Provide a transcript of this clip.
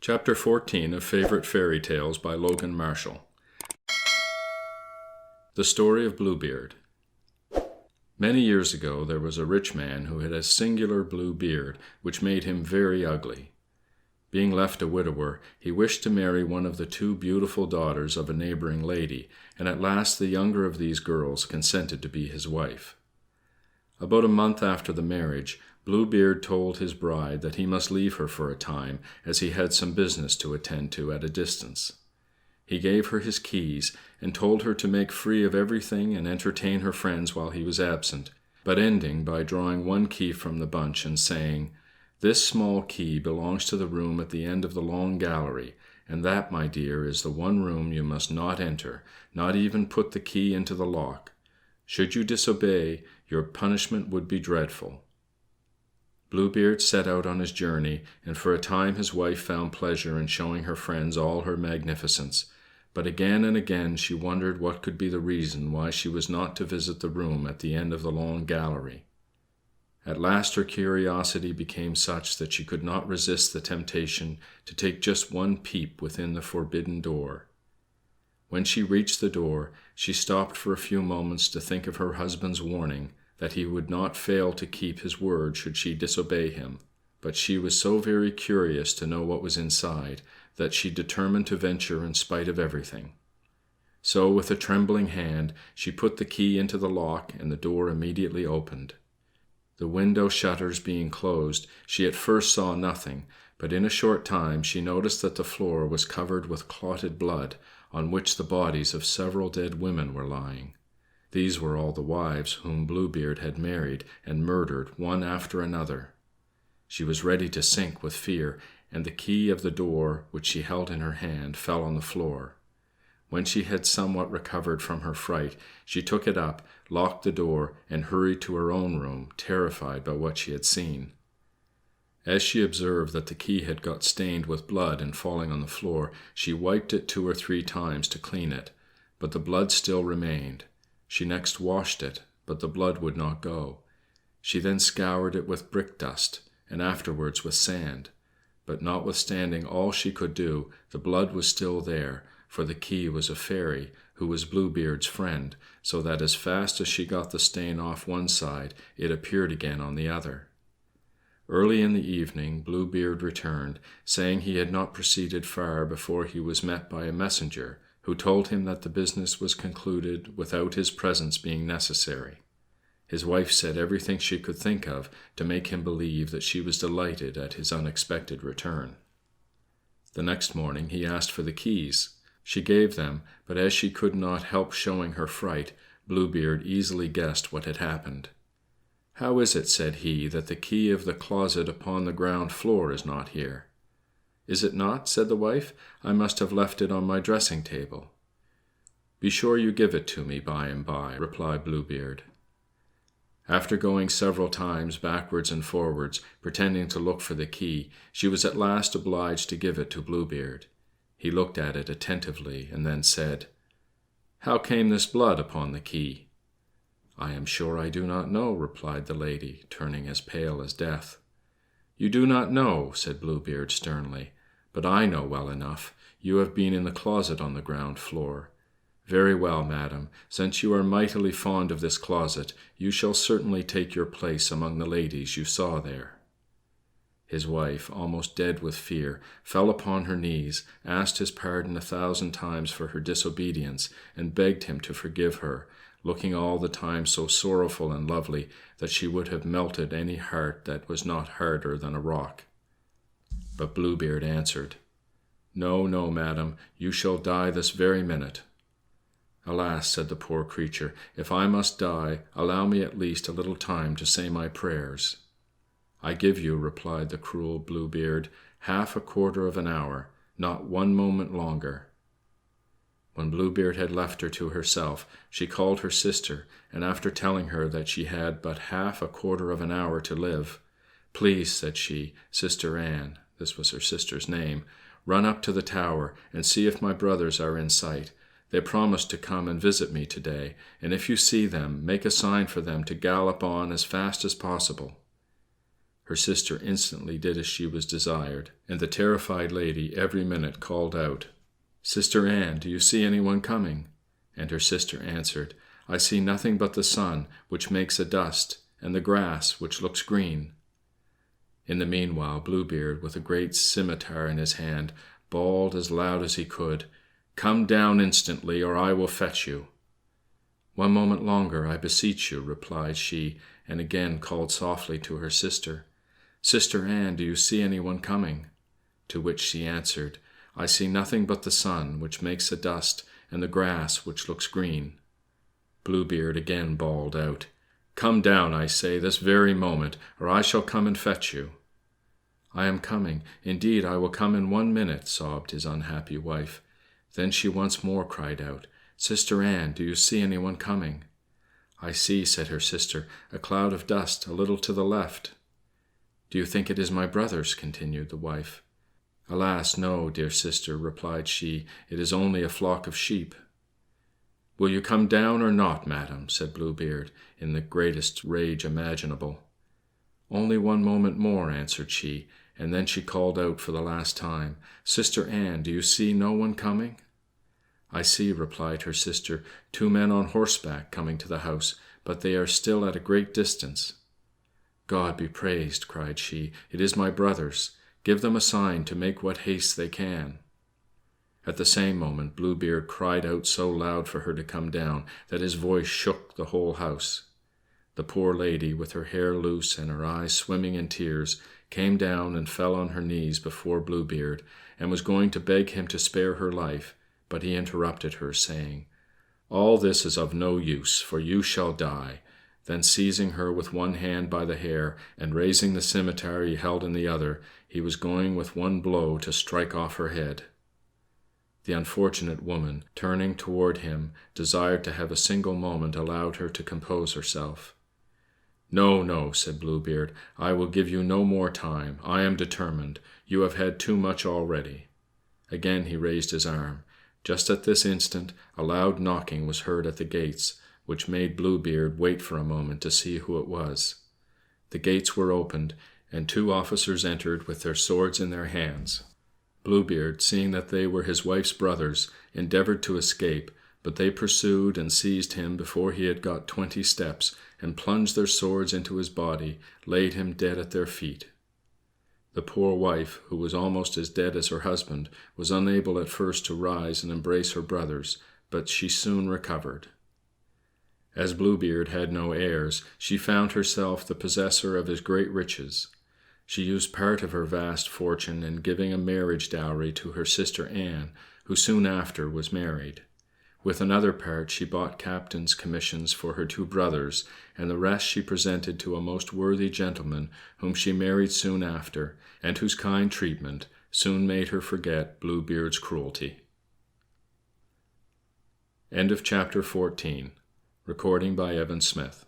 Chapter 14 of Favorite Fairy Tales by Logan Marshall. The Story of Bluebeard. Many years ago there was a rich man who had a singular blue beard, which made him very ugly. Being left a widower, he wished to marry one of the two beautiful daughters of a neighboring lady, and at last the younger of these girls consented to be his wife. About a month after the marriage, Bluebeard told his bride that he must leave her for a time, as he had some business to attend to at a distance. He gave her his keys, and told her to make free of everything and entertain her friends while he was absent, but ending by drawing one key from the bunch and saying, "This small key belongs to the room at the end of the long gallery, and that, my dear, is the one room you must not enter, not even put the key into the lock. Should you disobey, your punishment would be dreadful." Bluebeard set out on his journey, and for a time his wife found pleasure in showing her friends all her magnificence, but again and again she wondered what could be the reason why she was not to visit the room at the end of the long gallery. At last her curiosity became such that she could not resist the temptation to take just one peep within the forbidden door. When she reached the door, she stopped for a few moments to think of her husband's warning that he would not fail to keep his word should she disobey him, but she was so very curious to know what was inside that she determined to venture in spite of everything. So, with a trembling hand, she put the key into the lock, and the door immediately opened. The window shutters being closed, she at first saw nothing, but in a short time she noticed that the floor was covered with clotted blood, on which the bodies of several dead women were lying. These were all the wives whom Bluebeard had married and murdered one after another. She was ready to sink with fear, and the key of the door, which she held in her hand, fell on the floor. When she had somewhat recovered from her fright, she took it up, locked the door, and hurried to her own room, terrified by what she had seen. As she observed that the key had got stained with blood in falling on the floor, she wiped it 2 or 3 times to clean it, but the blood still remained. She next washed it, but the blood would not go. She then scoured it with brick dust, and afterwards with sand. But notwithstanding all she could do, the blood was still there, for the key was a fairy, who was Bluebeard's friend, so that as fast as she got the stain off one side, it appeared again on the other. Early in the evening Bluebeard returned, saying he had not proceeded far before he was met by a messenger, who told him that the business was concluded without his presence being necessary. His wife said everything she could think of to make him believe that she was delighted at his unexpected return. The next morning he asked for the keys. She gave them, but as she could not help showing her fright, Bluebeard easily guessed what had happened. "How is it," said he, "that the key of the closet upon the ground floor is not here?" "Is it not?" said the wife. "I must have left it on my dressing table." "Be sure you give it to me by and by," replied Bluebeard. After going several times backwards and forwards, pretending to look for the key, she was at last obliged to give it to Bluebeard. He looked at it attentively, and then said, "How came this blood upon the key?" "I am sure I do not know," replied the lady, turning as pale as death. "You do not know," said Bluebeard sternly, "but I know well enough. You have been in the closet on the ground floor. Very well, madam, since you are mightily fond of this closet, you shall certainly take your place among the ladies you saw there." His wife, almost dead with fear, fell upon her knees, asked his pardon 1,000 times for her disobedience, and begged him to forgive her, looking all the time so sorrowful and lovely that she would have melted any heart that was not harder than a rock. But Bluebeard answered, "No, no, madam, you shall die this very minute." "Alas," said the poor creature, "if I must die, allow me at least a little time to say my prayers." "I give you," replied the cruel Bluebeard, "half a quarter of an hour, not 1 moment longer." When Bluebeard had left her to herself, she called her sister, and after telling her that she had but half a quarter of an hour to live, "Please," said she, "Sister Ann," this was her sister's name, "run up to the tower, and see if my brothers are in sight. They promised to come and visit me today, and if you see them, make a sign for them to gallop on as fast as possible." Her sister instantly did as she was desired, and the terrified lady every minute called out, "Sister Ann, do you see anyone coming?" And her sister answered, "I see nothing but the sun, which makes a dust, and the grass, which looks green." In the meanwhile, Bluebeard, with a great scimitar in his hand, bawled as loud as he could, "Come down instantly, or I will fetch you." "One moment longer, I beseech you," replied she, and again called softly to her sister, "Sister Ann, do you see anyone coming?" To which she answered, "I see nothing but the sun, which makes a dust, and the grass, which looks green." Bluebeard again bawled out, "Come down, I say, this very moment, or I shall come and fetch you." "I am coming, indeed I will come in 1 minute," sobbed his unhappy wife. Then she once more cried out, "Sister Ann, do you see anyone coming?" "I see," said her sister, "a cloud of dust a little to the left." "Do you think it is my brothers?" continued the wife. "Alas, no, dear sister," replied she, "it is only a flock of sheep." "Will you come down or not, madam?" said Bluebeard, in the greatest rage imaginable. "Only 1 moment more," answered she, and then she called out for the last time, "Sister Ann, do you see no one coming?" "I see," replied her sister, "2 men on horseback coming to the house, but they are still at a great distance." "God be praised!" cried she. "It is my brothers. Give them a sign to make what haste they can." At the same moment Bluebeard cried out so loud for her to come down that his voice shook the whole house. The poor lady, with her hair loose and her eyes swimming in tears, came down and fell on her knees before Bluebeard, and was going to beg him to spare her life, but he interrupted her, saying, "All this is of no use, for you shall die." Then seizing her with one hand by the hair, and raising the scimitar he held in the other, he was going with one blow to strike off her head. The unfortunate woman, turning toward him, desired to have a single moment allowed her to compose herself. "No, no," said Bluebeard, "I will give you no more time. I am determined. You have had too much already." Again he raised his arm. Just at this instant a loud knocking was heard at the gates, which made Bluebeard wait for a moment to see who it was. The gates were opened, and 2 officers entered with their swords in their hands. Bluebeard, seeing that they were his wife's brothers, endeavored to escape, but they pursued and seized him before he had got 20 steps, and plunged their swords into his body, laid him dead at their feet. The poor wife, who was almost as dead as her husband, was unable at first to rise and embrace her brothers, but she soon recovered. As Bluebeard had no heirs, she found herself the possessor of his great riches. She used part of her vast fortune in giving a marriage dowry to her sister Ann, who soon after was married. With another part she bought captains' commissions for her 2 brothers, and the rest she presented to a most worthy gentleman, whom she married soon after, and whose kind treatment soon made her forget Bluebeard's cruelty. End of chapter 14. Recording by Evan Smith.